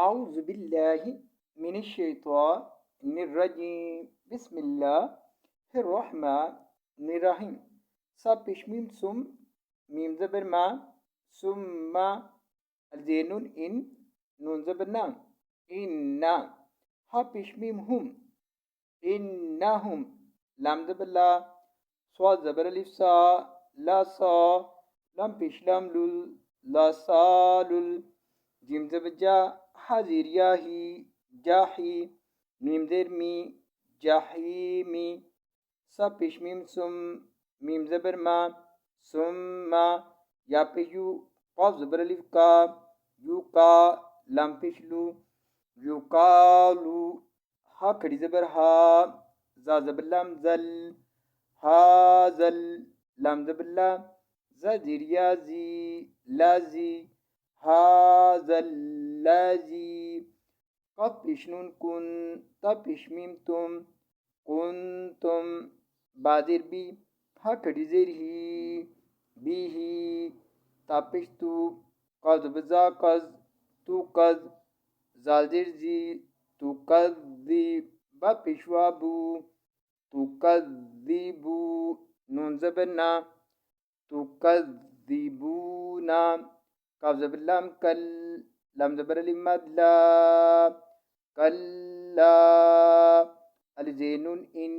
أعوذ بالله من الشيطان الرجيم بسم الله الرحمن الرحيم صبش ميم سم ميم زبر ما ثم الزينون إن نون زبر نام إنا حبش ميم هم إنهم لام زبر لا صاد زبر ألف سا لا صا لام بش لام لول لا صالل جيم زبر جا حزير ياهي جاحي ميم زر مي جاحيمي سبش ميم سم ميم زبر ما ثم يا بيجو قاف زبر ألف كا يوكا لام بشلو يقالو ها كري زبر ها زا زبر لام زل هازل لام زبر لا زادير يازي لازي هذا الذي قبش نون كن تبش ميم تم كنتم بادر بي هكذا زيره به تبش تو قز بزا قز تو قز زالدر زي تو قذي بابش وابو تو كذبو نون زبنا تكذبون كاف زبر لام كل لام زبر لمد لا كلا الزينون إن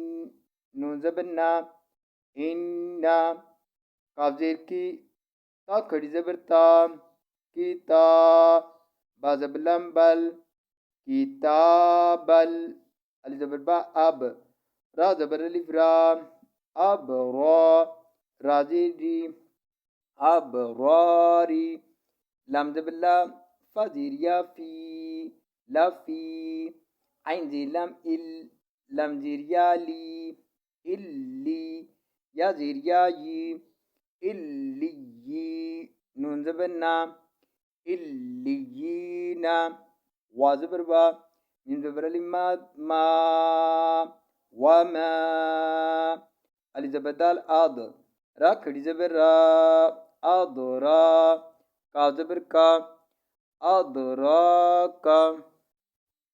نون زبرنا إنا كاف زير كي تا كري زبر تا كتا با زبر لام بل كتاب الف زبر با أب را زبر الف را أب را رازيدي أبراري لام بالله فزير يا في لا في عين زي لام لام زير يا لي إلي يا زير يا إلي نون زبرنا إلينا وازبر با من زبر لما ما وما الزبدال آد را کھڑی زبر را أدرا كا زبر كا أدراك